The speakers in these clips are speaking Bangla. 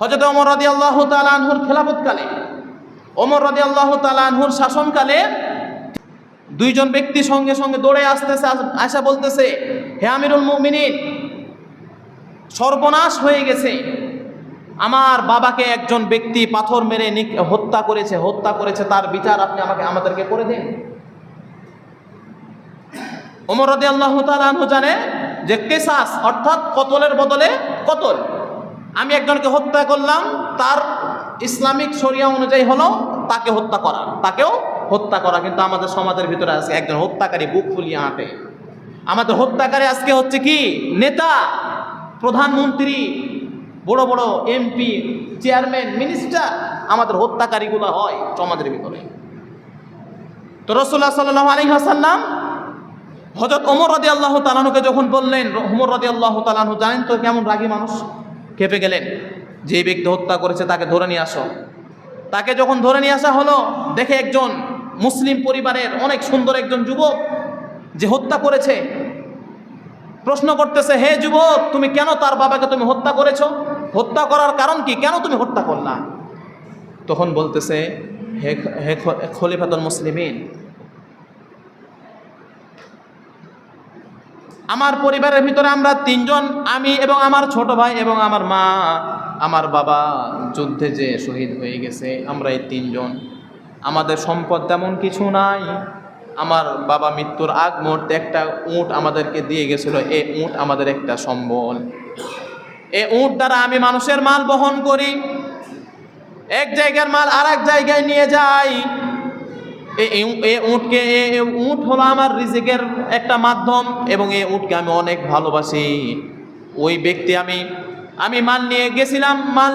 হযরত ওমর রাদিয়াল্লাহু তাআলা আনহুর খেলাফতকালে, ওমর রাদিয়াল্লাহু তাআলা আনহুর শাসনকালে দুইজন ব্যক্তি সঙ্গে সঙ্গে দৌড়ে আসতেছে, আয়সা বলতেছে, হে আমিরুল মুমিনিন, সর্বনাশ হয়ে গেছে, আমার বাবাকে একজন ব্যক্তি পাথর মেরে হত্যা করেছে, তার বিচার আপনি আমাদেরকে করে দিন। ওমর রাদিয়াল্লাহু তাআলা আনহু জানে যে কিসাস অর্থাৎ কতলের বদলে কতল, আমি একজনকে হত্যা করলাম, তার ইসলামিক শরিয়া অনুযায়ী হলো তাকেও হত্যা করা। কিন্তু আমাদের সমাজের ভিতরে আছে একজন হত্যাকারী বুক ফুলিয়ে হাঁটে। আমাদের হত্যাকারী আজকে হচ্ছে কি নেতা, প্রধানমন্ত্রী, বড় বড় এমপি, চেয়ারম্যান, মিনিস্টার, আমাদের হত্যাকারীগুলো হয় সমাজের ভিতরে। তো রাসূলুল্লাহ সাল্লাল্লাহু আলাইহি ওয়াসাল্লাম হযরত ওমর রাদিয়াল্লাহু তাআলা আনহুকে যখন বললেন, ওমর রাদিয়াল্লাহু তাআলা আনহু জানেন তো কেমন রাগী মানুষ, খেপে গেলেন। যে ব্যক্তি হত্যা করেছে তাকে ধরে নিয়ে আসো। তাকে যখন ধরে নিয়ে আসা হলো, দেখে একজন মুসলিম পরিবারের অনেক সুন্দর একজন যুবক যে হত্যা করেছে, প্রশ্ন করতেছে, হে যুবক, তুমি কেন তার বাবাকে তুমি হত্যা করেছো? হত্যা করার কারণ কি? কেন তুমি হত্যা করলা? তখন বলতেছে, হে খলিফাতুল মুসলিমিন, আমার পরিবারের ভিতরে আমরা তিনজন, আমি এবং আমার ছোট ভাই এবং আমার মা, আমার বাবা যুদ্ধে যে শহীদ হয়ে গেছে, আমরা এই তিনজন, আমাদের সম্পদ তেমন কিছু নাই। আমার বাবা মৃত্যুর আগ মুহূর্তে একটা উট আমাদেরকে দিয়ে গেছিল, এই উট আমাদের একটা সম্বল। এই উট দ্বারা আমি মানুষের মাল বহন করি, এক জায়গার মাল আর এক জায়গায় নিয়ে যাই। এই উট হলো আমার রিজিকের একটা মাধ্যম, এবং এই উটকে আমি অনেক ভালোবাসি। ওই ব্যক্তি আমি মাল নিয়ে গেছিলাম, মাল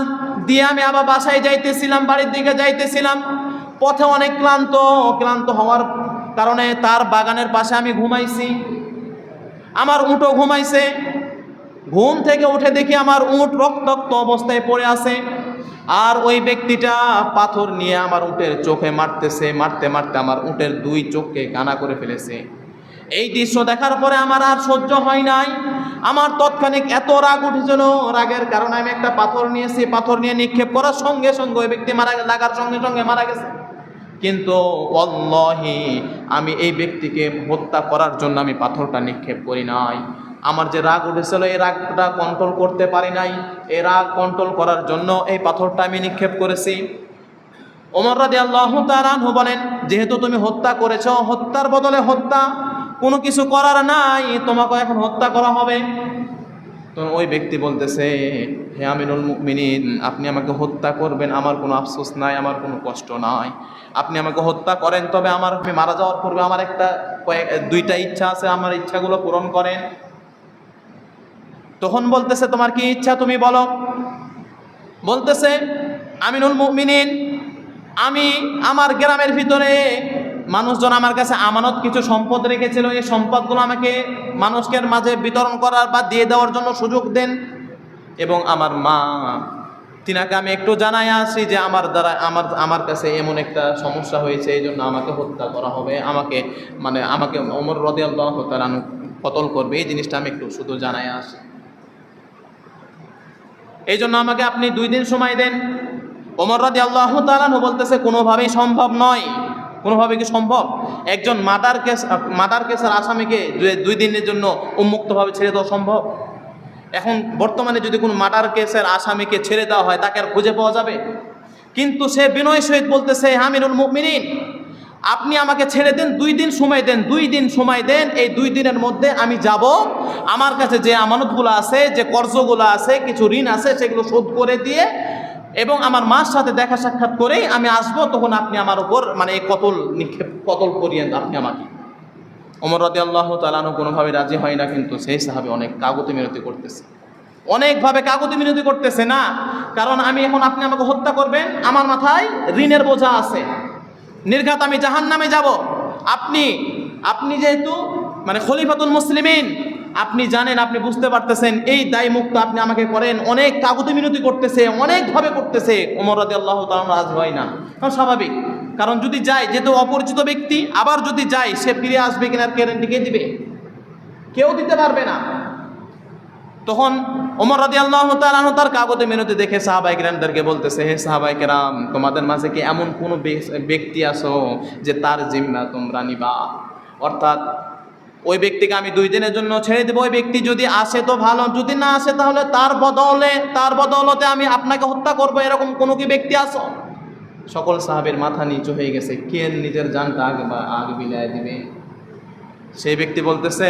দিয়ে আমি আবার বাসায় যাইতেছিলাম, বাড়ির দিকে যাইতেছিলাম, পথে অনেক ক্লান্ত হওয়ার কারণে তার বাগানের পাশে আমি ঘুমাইছি, আমার উটও ঘুমাইছে। ঘুম থেকে উঠে দেখি আমার উট রক্তাক্ত অবস্থায় পড়ে আছে, আর ওই ব্যক্তিটা পাথর নিয়ে আমার উটের চোখে মারতে মারতে আমার উটের দুই চোখকে কানা করে ফেলেছে। এই দৃশ্য দেখার পরে আমার আর সহ্য হয় নাই, আমার তৎক্ষণিক এত রাগ উঠেছিল, রাগের কারণে আমি একটা পাথর নিয়েছি, পাথর নিয়ে নিক্ষেপ করার সঙ্গে সঙ্গে ওই ব্যক্তি লাগার সঙ্গে সঙ্গে মারা গেছে। কিন্তু ওয়াল্লাহি আমি এই ব্যক্তিকে হত্যা করার জন্য আমি পাথরটা নিক্ষেপ করি নাই। আমার যে রাগ উঠেছিল, এই রাগটা কন্ট্রোল করতে পারি নাই, এই রাগ কন্ট্রোল করার জন্য এই পাথরটা আমি নিক্ষেপ করেছি। ওমর রাদিয়াল্লাহু তাআলা আনহু বলেন, যেহেতু তুমি হত্যা করেছো, হত্যার বদলে হত্যা, কোনো কিছু করার নাই, তোমাকে এখন হত্যা করা হবে। তো ওই ব্যক্তি বলতেছে, হে আমিরুল মুমিনিন, আপনি আমাকে হত্যা করবেন, আমার কোনো আফসোস নাই, আমার কোনো কষ্ট নাই। আপনি আমাকে হত্যা করেন, তবে আমি মারা যাওয়ার পূর্বে আমার দুইটা ইচ্ছা আছে, আমার ইচ্ছাগুলো পূরণ করেন। তখন বলতেছে, তোমার কি ইচ্ছা তুমি বলো। বলতেছে, আমিরুল মুমিনিন, আমি আমার গ্রামের ভিতরে মানুষজন আমার কাছে আমানত কিছু সম্পদ রেখেছিল, এই সম্পদগুলো আমাকে মানুষের মাঝে বিতরণ করার বা দিয়ে দেওয়ার জন্য সুযোগ দেন। এবং আমার মা, তিনাকে আমি একটু জানাই আসি যে আমার কাছে এমন একটা সমস্যা হয়েছে, এই জন্য আমাকে হত্যা করা হবে, আমাকে ওমর রাদিয়াল্লাহু তাআলা কতল করবে, এই জিনিসটা আমি একটু শুধু জানাই আসি, এই জন্য আমাকে আপনি 2 দিন সময় দেন। ওমর রাদিয়াল্লাহু তাআলা বলতেছে, কোনোভাবেই সম্ভব নয়। কোনোভাবে কি সম্ভব? একজন মার্ডার কেসের আসামিকে 2 দিনের জন্য উন্মুক্তভাবে ছেড়ে দেওয়া সম্ভব? এখন বর্তমানে যদি কোনো মার্ডার কেসের আসামিকে ছেড়ে দেওয়া হয়, তাকে আর খুঁজে পাওয়া যাবে? কিন্তু সে বিনয় সহিত বলতেছে, আমিরুল মুমিনিন, আপনি আমাকে ছেড়ে দেন, 2 দিন সময় দেন, 2 দিন সময় দেন। এই 2 দিনের মধ্যে আমি যাব, আমার কাছে যে আমানতগুলো আছে, যে কর্জগুলো আছে, কিছু ঋণ আছে, সেগুলো শোধ করে দিয়ে এবং আমার মার সাথে দেখা সাক্ষাৎ করেই আমি আসবো। তখন আপনি আমার উপর এই কতল করিয়েন আপনি আমাকে। ওমর রাদিয়াল্লাহু তাআলা কোনোভাবে রাজি হয় না, কিন্তু সেই সাহাবী অনেক কাকুতি মিনতি করতেছে, অনেকভাবে কাকুতি মিনতি করতেছে। না, কারণ আপনি আমাকে হত্যা করবেন, আমার মাথায় ঋণের বোঝা আছে, নির্ঘাত আমি জাহান্নামে যাব। আপনি যেহেতু খলিফাতুল মুসলিমিন, আপনি জানেন, আপনি বুঝতে পারতেছেন, এই দায় মুক্ত আপনি আমাকে করেন। অনেক কাকুতি মিনতি করতেছে, অনেকভাবে করতেছে। ওমর রাদিয়াল্লাহু তাআলা রাজি হয় না, স্বাভাবিক, কারণ যদি যায়, যেহেতু অপরিচিত ব্যক্তি, আবার যদি যায়, সে ফিরে আসবে কিনার গ্যারান্টি কে দিবে? কেউ দিতে পারবে না। তখন ওমর রাদিয়াল্লাহু তাআলা আনহু তার কাগজে মিনতি দেখে সাহাবায়ে কেরামদেরকে বলতেছে, হে সাহাবায়ে কেরাম, তোমাদের মাঝে কি এমন কোনো ব্যক্তি আছো যে তার জিম্মা তোমরা নিবা? অর্থাৎ ওই ব্যক্তিকে আমি 2 দিনের জন্য ছেড়ে দেবো, ওই ব্যক্তি যদি আসে তো ভালো, যদি না আসে তাহলে তার বদৌলতে আমি আপনাকে হত্যা করবো, এরকম কোনো কি ব্যক্তি আছো? সকল সাহাবের মাথা নিচু হয়ে গেছে, কে নিজের জানটা আগে বিলায় দিবে। সেই ব্যক্তি বলতেছে,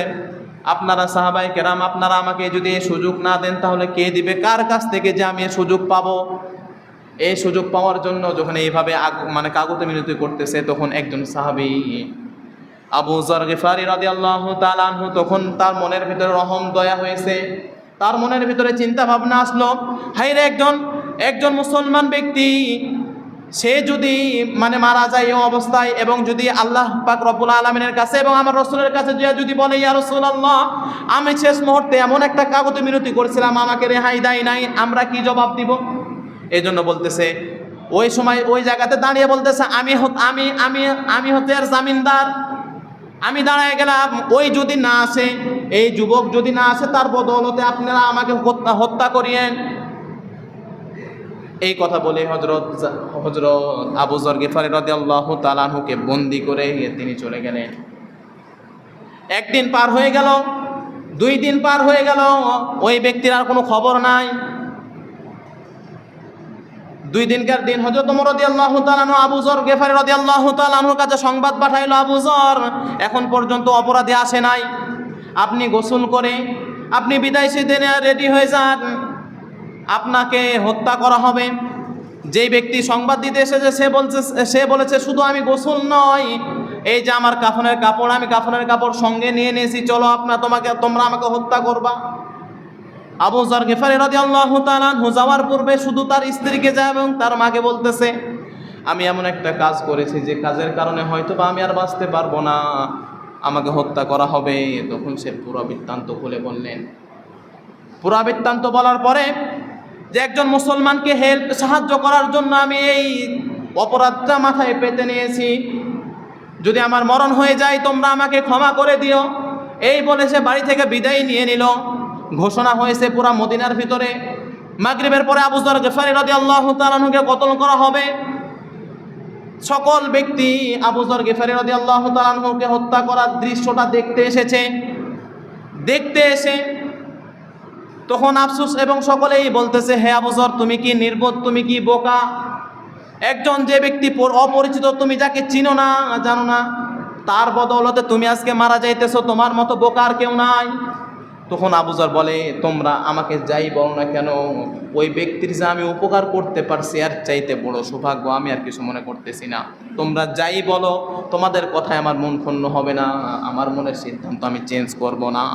আপনারা সাহাবায়ে কেরাম, আপনারা আমাকে যদি এই সুযোগ না দেন তাহলে কে দিবে? কার কাছ থেকে যে আমি এই সুযোগ পাবো? এই সুযোগ পাওয়ার জন্য যখন এইভাবে কাগজে মিনতি করতেছে, তখন একজন সাহাবী আবু যর গিফারি রাদিয়াল্লাহু তাআলা আনহু, তখন তার মনের ভিতরে রহম দয়া হয়েছে, তার মনের ভিতরে চিন্তা ভাবনা আসলো, হায়রে একজন মুসলমান ব্যক্তি সে যদি মারা যায় এই অবস্থায়, এবং যদি আল্লাহ পাক রব্বুল আলামিনের কাছে এবং আমার রাসূলের কাছে যদি বলে, ইয়া রাসূলুল্লাহ, আমি শেষ মুহূর্তে এমন একটা কাগজে মিনতি করেছিলাম, আমাকে রেহাই দেয় নাই, আমরা কি জবাব দিব? এই জন্য বলতেছে, ওই সময় ওই জায়গাতে দাঁড়িয়ে বলতেছে, আমি হচ্ছে এর জামিনদার, আমি দাঁড়ায় গেলাম, ওই যদি না আসে, এই যুবক যদি না আসে, তার বদৌলতে আপনারা আমাকে হত্যা করিয়েন। এই কথা বলে হযরত আবু যর গিফারি রাদিয়াল্লাহু তাআলা আনহুকে বন্দী করে তিনি চলে গেলেন। 1 দিন পার হয়ে গেল, 2 দিন পার হয়ে গেল, ওই ব্যক্তির আর কোনো খবর নাই। 2 দিনকার দিন হযরত ওমর রাদিয়াল্লাহু তাআলা আনহু আবু যর গিফারি রাদিয়াল্লাহু তাআলা আনহুর কাছে সংবাদ পাঠাইলো, আবু যর, এখন পর্যন্ত অপরাধী আসে নাই, আপনি গোসল করে আপনি বিদায় দিনে রেডি হয়ে যান, আপনাকে হত্যা করা হবে। যেই ব্যক্তি সংবাদ দিতে এসেছে সে বলেছে, শুধু আমি গোসল নয়, এই যে আমার কাফনের কাপড়, আমি কাফনের কাপড় সঙ্গে নিয়ে নিয়েছি, চলো তোমরা আমাকে হত্যা করবা। আবু যর গিফারি রাদিয়াল্লাহু তাআলা আনহু যাওয়ার পূর্বে শুধু তার স্ত্রীকে যায় এবং তার মাকে বলতেছে, আমি এমন একটা কাজ করেছি যে কাজের কারণে হয়তো বা আমি আর বাঁচতে পারবো না, আমাকে হত্যা করা হবে। তখন সে পুরো বৃত্তান্ত খুলে বললেন। পুরো বৃত্তান্ত বলার পরে, যে একজন মুসলমানকে সাহায্য করার জন্য আমি এই অপরাধটা মাথায় পেতে নিয়েছি, যদি আমার মরণ হয়ে যায় তোমরা আমাকে ক্ষমা করে দিও। এই বলে সে বাড়ি থেকে বিদায় নিয়ে নিল। ঘোষণা হয়েছে পুরা মদিনার ভিতরে, মাগরিবের পরে আবু যর গিফারি রাদিয়াল্লাহু তাআলা আনহুকে কতল করা হবে। সকল ব্যক্তি আবু যর গিফারি রাদিয়াল্লাহু তাআলা আনহুকে হত্যা করার দৃশ্যটা দেখতে এসে তখন আফসোস এবং সকলেই বলতেছে, হে আবু যর, তুমি কি নির্বোধ, তুমি কি বোকা? একজন যে ব্যক্তি অপরিচিত, তুমি যাকে চিনো না জানো না, তার বদৌলতে তুমি আজকে মারা যাইতেছো, তোমার মতো বোকা আর কেউ নাই। তখন আবু যর বলে, তোমরা আমাকে যাই বলো না কেন, ওই ব্যক্তির যে আমি উপকার করতে পারছি আর চাইতে বড় সৌভাগ্য আমি আর কিছু মনে করতেছি না। তোমরা যাই বলো, তোমাদের কথায় আমার মন ক্ষুণ্ণ হবে না, আমার মনের সিদ্ধান্ত আমি চেঞ্জ করব না।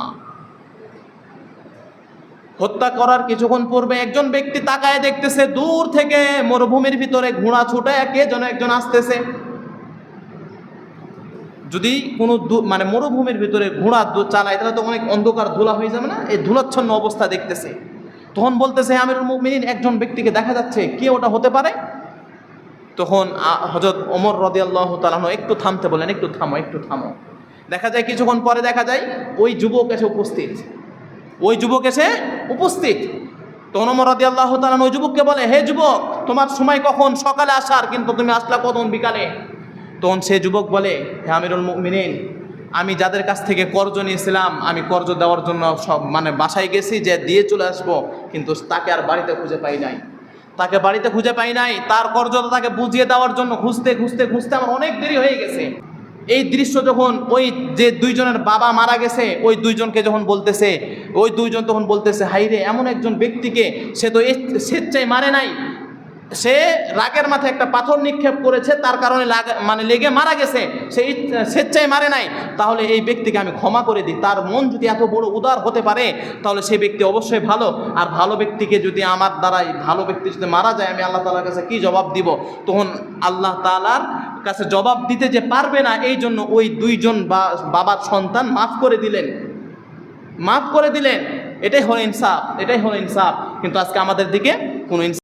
হত্যা করার কিছুক্ষণ পূর্বে একজন ব্যক্তি তাকায় দেখতেছে, দূর থেকে মরুভূমির ভিতরে ঘোড়া ছুটে কে যেন একজন আসতেছে। যদি কোনো মরুভূমির ভিতরে ঘোড়া চালায় তাহলে তো অনেক অন্ধকার ধুলা হয়ে যাবে না? এই ধুলাচ্ছন্ন অবস্থা দেখতেছে। তখন বলতেছে, আমিরুল মুমিনিন, একজন ব্যক্তিকে দেখা যাচ্ছে, কে ওটা হতে পারে? তখন হযরত ওমর রাদিয়াল্লাহু তাআলা আনহু একটু থামতে বলেন, একটু থামো। দেখা যায় কিছুক্ষণ পরে দেখা যায় ওই যুবক এসে উপস্থিত। তখন ওমর রাদিয়াল্লাহু তাআলা ওই যুবককে বলে, হে যুবক, তোমার সময় কখন? সকালে আসার, কিন্তু তুমি আসলা কখন? বিকালে। তখন সে যুবক বলে, হে আমিরুল মুমিনিন, আমি যাদের কাছ থেকে কর্জ নিয়েছিলাম, আমি কর্জ দেওয়ার জন্য সব বাসায় গেছি, যে দিয়ে চলে আসবো, কিন্তু তাকে আর বাড়িতে খুঁজে পাই নাই। তার কর্জটা তাকে বুঝিয়ে দেওয়ার জন্য খুঁজতে আমার অনেক দেরি হয়ে গেছে। এই দৃশ্য যখন ওই যে 2 জনের বাবা মারা গেছে, ওই 2 জনকে যখন বলতেছে, ওই 2 জন তখন বলতেছে, হাইরে, এমন একজন ব্যক্তিকে সে তো স্বেচ্ছায় মারে নাই, সে রাগের মাথায় একটা পাথর নিক্ষেপ করেছে, তার কারণে লেগে মারা গেছে, সে স্বেচ্ছায় মারে নাই। তাহলে এই ব্যক্তিকে আমি ক্ষমা করে দিই। তার মন যদি এত বড় উদার হতে পারে, তাহলে সেই ব্যক্তি অবশ্যই ভালো। আর ভালো ব্যক্তিকে যদি আমার দ্বারাই ভালো ব্যক্তি যদি মারা যায়, আমি আল্লাহ তাআলার কাছে কি জবাব দিব? তখন আল্লাহ তাআলার কাছে জবাব দিতে যে পারবে না, এই জন্য ওই 2 জন বাবার সন্তান মাফ করে দিলেন। এটাই হলো ইনসাফ। কিন্তু আজকে আমাদের দিকে কোনো